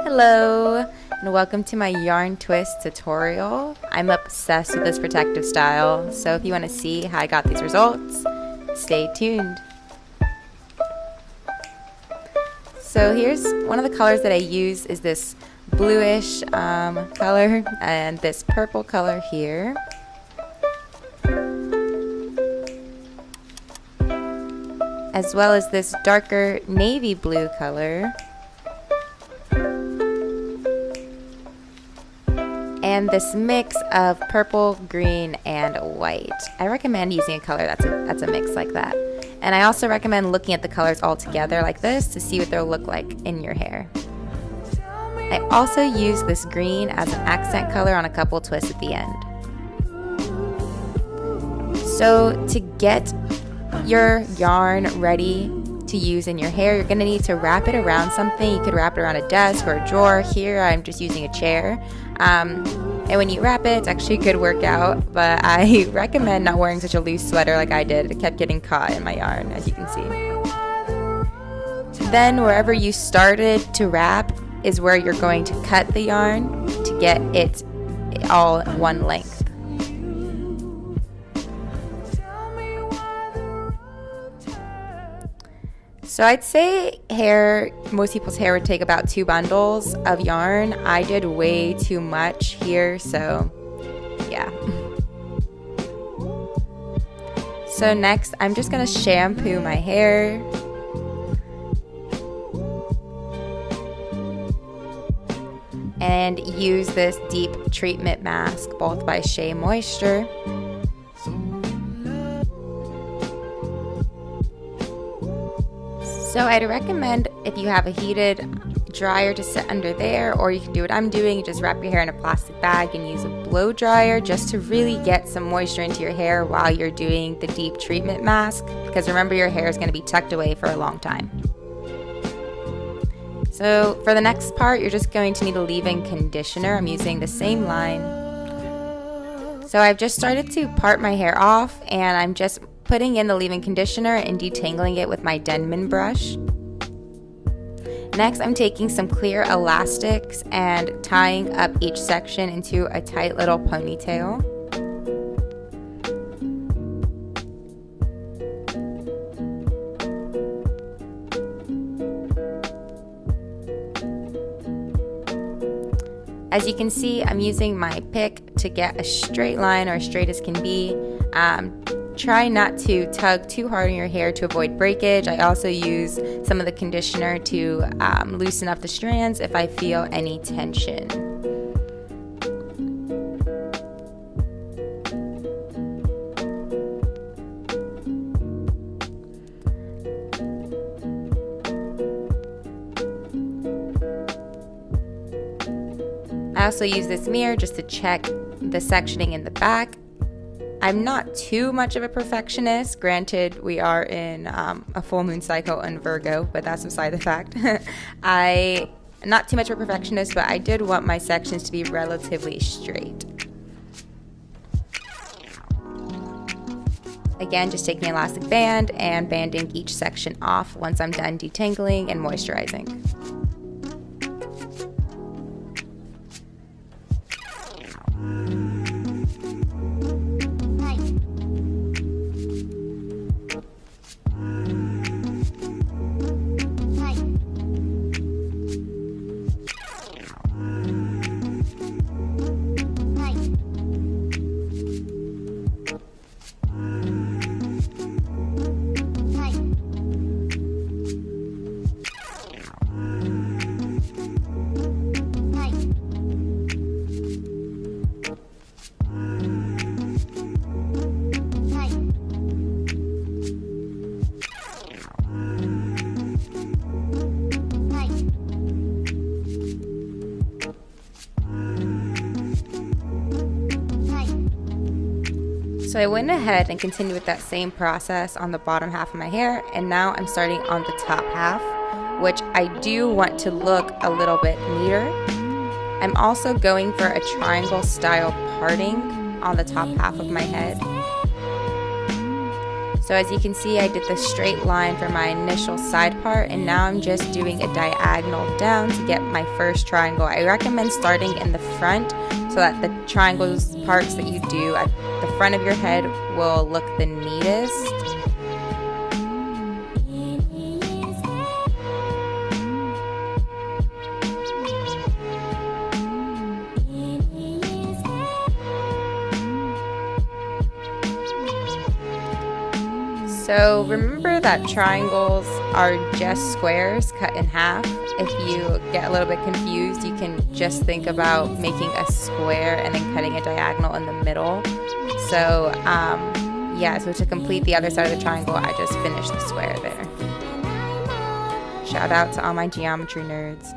Hello and welcome to my yarn twist tutorial. I'm obsessed with this protective style, so if you want to see how I got these results, stay tuned. So here's one of the colors that I use is this bluish color and this purple color here. As well as this darker navy blue color. And this mix of purple, green, and white. I recommend using a color that's a mix like that. And I also recommend looking at the colors all together like this to see what they'll look like in your hair. I also use this green as an accent color on a couple twists at the end. So to get your yarn ready to use in your hair, you're going to need to wrap it around something. You could wrap it around a desk or a drawer. Here I'm just using a chair. And when you wrap it, it's actually a good workout, but I recommend not wearing such a loose sweater like I did. It kept getting caught in my yarn, as you can see. Then wherever you started to wrap is where you're going to cut the yarn to get it all one length. So I'd say most people's hair would take about 2 bundles of yarn. I did way too much here, so yeah. So next, I'm just gonna shampoo my hair. And use this deep treatment mask, both by Shea Moisture. So I'd recommend if you have a heated dryer to sit under there, or you can do what I'm doing, just wrap your hair in a plastic bag and use a blow dryer just to really get some moisture into your hair while you're doing the deep treatment mask, because remember your hair is going to be tucked away for a long time. So for the next part, you're just going to need a leave-in conditioner. I'm using the same line. So I've just started to part my hair off, and I'm just putting in the leave-in conditioner and detangling it with my Denman brush. Next, I'm taking some clear elastics and tying up each section into a tight little ponytail. As you can see, I'm using my pick to get a straight line, or as straight as can be. Try not to tug too hard on your hair to avoid breakage. I also use some of the conditioner to loosen up the strands if I feel any tension. I also use this mirror just to check the sectioning in the back. I'm not too much of a perfectionist. Granted, we are in a full moon cycle in Virgo, but that's beside the fact. I'm not too much of a perfectionist, but I did want my sections to be relatively straight. Again, just taking an elastic band and banding each section off once I'm done detangling and moisturizing. So I went ahead and continued with that same process on the bottom half of my hair, and now I'm starting on the top half, which I do want to look a little bit neater. I'm also going for a triangle style parting on the top half of my head. So as you can see, I did the straight line for my initial side part, and now I'm just doing a diagonal down to get my first triangle. I recommend starting in the front so that the triangles parts that you do at the front of your head will look the neatest. So remember that triangles are just squares cut in half. If you get a little bit confused, you can just think about making a square and then cutting a diagonal in the middle. So so to complete the other side of the triangle, I just finished the square there. Shout out to all my geometry nerds.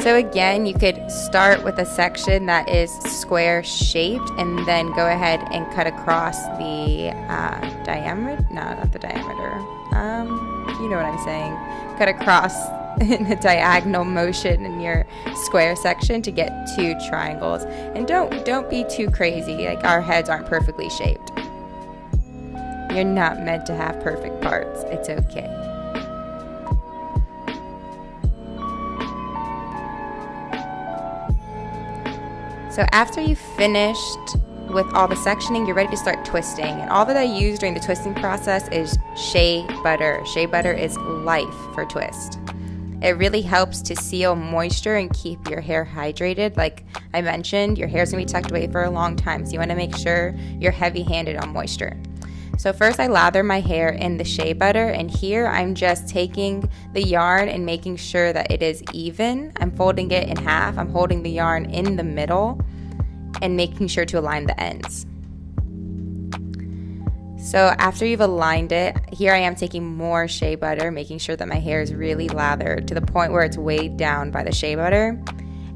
So again, you could start with a section that is square shaped and then go ahead and cut across the diameter. No, not the diameter. You know what I'm saying. Cut across in a diagonal motion in your square section to get 2 triangles. And don't be too crazy. Like, our heads aren't perfectly shaped. You're not meant to have perfect parts. It's okay. So after you've finished with all the sectioning, you're ready to start twisting. And all that I use during the twisting process is shea butter. Shea butter is life for twist. It really helps to seal moisture and keep your hair hydrated. Like I mentioned, your hair's gonna be tucked away for a long time, so you wanna make sure you're heavy-handed on moisture. So first I lather my hair in the shea butter, and here I'm just taking the yarn and making sure that it is even. I'm folding it in half. I'm holding the yarn in the middle and making sure to align the ends. So after you've aligned it, here I am taking more shea butter, making sure that my hair is really lathered to the point where it's weighed down by the shea butter.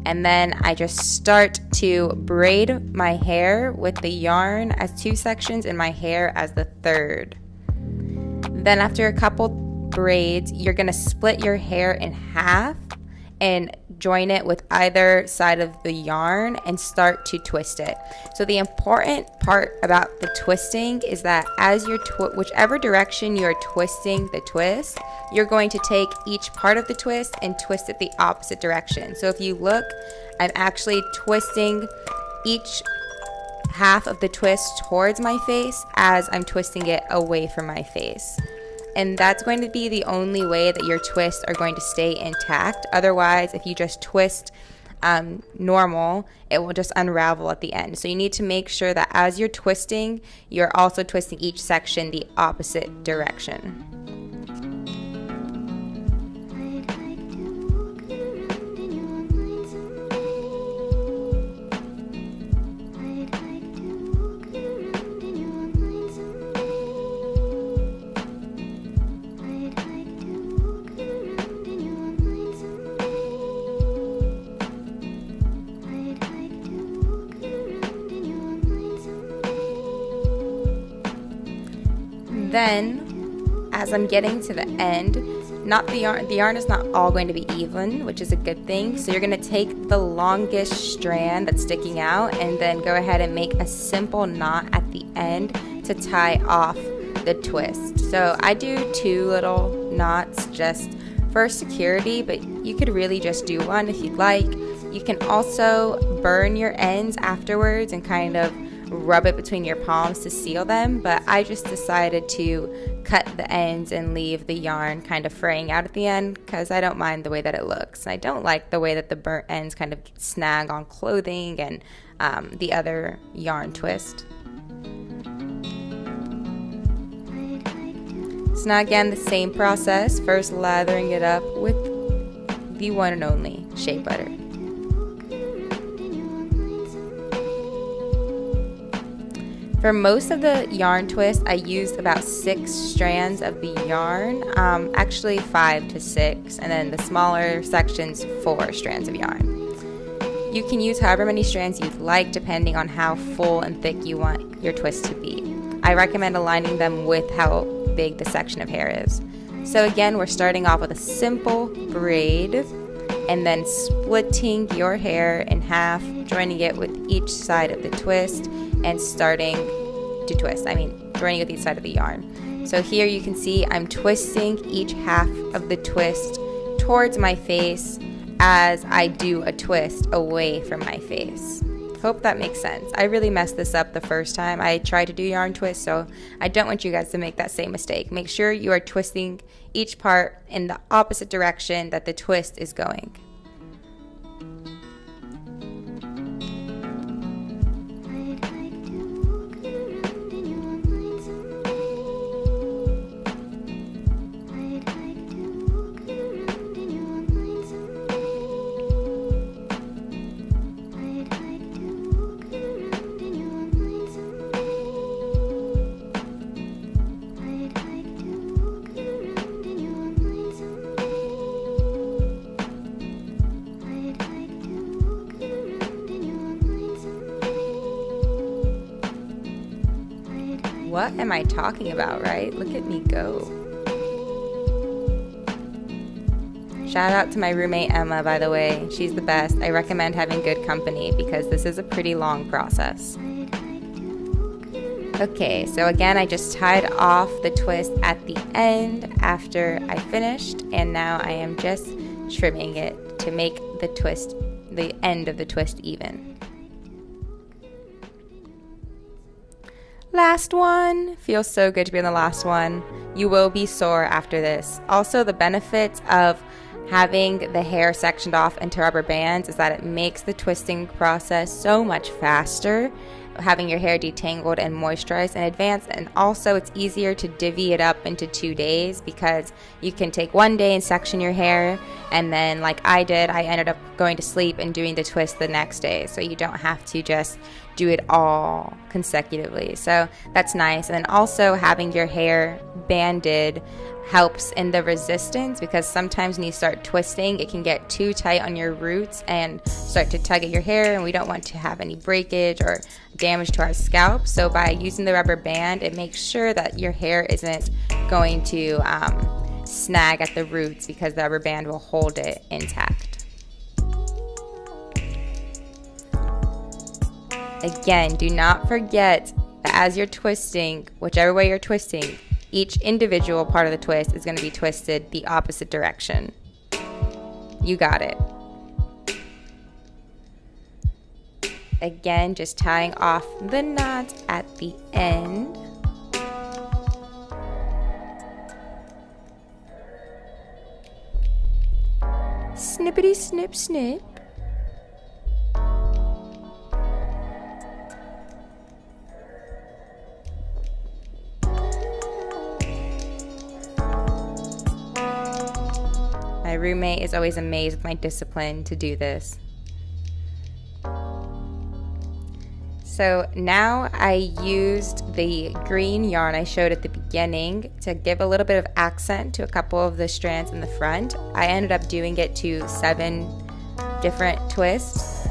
And then I just start to braid my hair with the yarn as 2 sections and my hair as the 3rd. Then after a couple braids, you're gonna split your hair in half and join it with either side of the yarn and start to twist it. So the important part about the twisting is that as you're whichever direction you're twisting the twist, you're going to take each part of the twist and twist it the opposite direction. So if you look, I'm actually twisting each half of the twist towards my face as I'm twisting it away from my face. And that's going to be the only way that your twists are going to stay intact. Otherwise, if you just twist normal, it will just unravel at the end. So you need to make sure that as you're twisting, you're also twisting each section the opposite direction. Then, as I'm getting to the end, the yarn is not all going to be even, which is a good thing. So you're going to take the longest strand that's sticking out and then go ahead and make a simple knot at the end to tie off the twist. So I do 2 little knots just for security, but you could really just do 1 if you'd like. You can also burn your ends afterwards and kind of rub it between your palms to seal them, but I just decided to cut the ends and leave the yarn kind of fraying out at the end because I don't mind the way that it looks. I don't like the way that the burnt ends kind of snag on clothing and the other yarn twist. So now again, the same process, first lathering it up with the one and only shea butter. For most of the yarn twist, I used about 6 strands of the yarn, actually 5 to 6, and then the smaller sections 4 strands of yarn. You can use however many strands you'd like depending on how full and thick you want your twist to be. I recommend aligning them with how big the section of hair is. So again, we're starting off with a simple braid, and then splitting your hair in half, joining it with each side of the twist and starting to twist. Joining with each side of the yarn. So here you can see I'm twisting each half of the twist towards my face as I do a twist away from my face. Hope that makes sense. I really messed this up the first time I tried to do yarn twist, so I don't want you guys to make that same mistake. Make sure you are twisting each part in the opposite direction that the twist is going. What am I talking about, right? Look at me go. Shout out to my roommate Emma, by the way. She's the best. I recommend having good company because this is a pretty long process. Okay, so again, I just tied off the twist at the end after I finished, and now I am just trimming it to make the end of the twist even. Last one. Feels so good to be on the last one. You will be sore after this. Also, the benefits of having the hair sectioned off into rubber bands is that it makes the twisting process so much faster, having your hair detangled and moisturized in advance. And also it's easier to divvy it up into 2 days because you can take one day and section your hair, and then like I did, I ended up going to sleep and doing the twist the next day, so you don't have to just do it all consecutively. So that's nice. And then also having your hair banded helps in the resistance, because sometimes when you start twisting, it can get too tight on your roots and start to tug at your hair, and we don't want to have any breakage or damage to our scalp. So by using the rubber band, it makes sure that your hair isn't going to snag at the roots, because the rubber band will hold it intact. Again, do not forget that as you're twisting, whichever way you're twisting, each individual part of the twist is going to be twisted the opposite direction. You got it. Again, just tying off the knot at the end. Snippity snip snip. My roommate is always amazed with my discipline to do this. So now I used the green yarn I showed at the beginning to give a little bit of accent to a couple of the strands in the front. I ended up doing it to 7 different twists.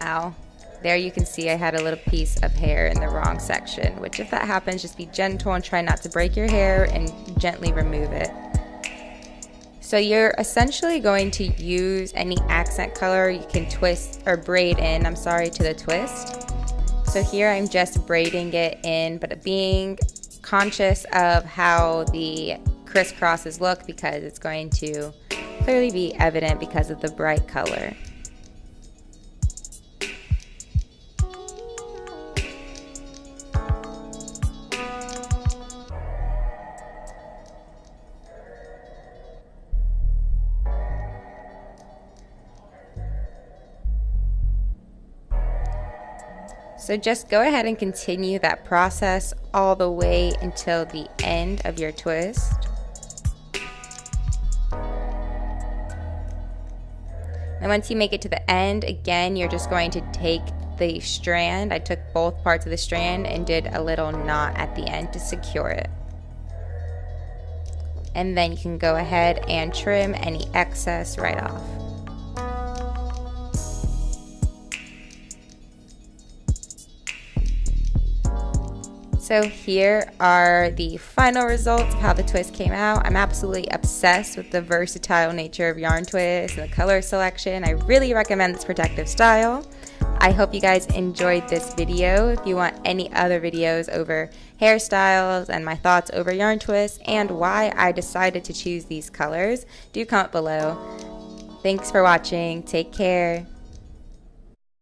Ow. There you can see I had a little piece of hair in the wrong section, which if that happens, just be gentle and try not to break your hair and gently remove it. So you're essentially going to use any accent color you can twist or braid in, to the twist. So here I'm just braiding it in, but being conscious of how the crisscrosses look, because it's going to clearly be evident because of the bright color. So just go ahead and continue that process all the way until the end of your twist. And once you make it to the end, again, you're just going to take the strand. I took both parts of the strand and did a little knot at the end to secure it. And then you can go ahead and trim any excess right off. So So here are the final results of how the twist came out. I'm absolutely obsessed with the versatile nature of yarn twist and the color selection. I really recommend this protective style. I hope you guys enjoyed this video. If you want any other videos over hairstyles and my thoughts over yarn twists and why I decided to choose these colors, do comment below. Thanks for watching. Take care.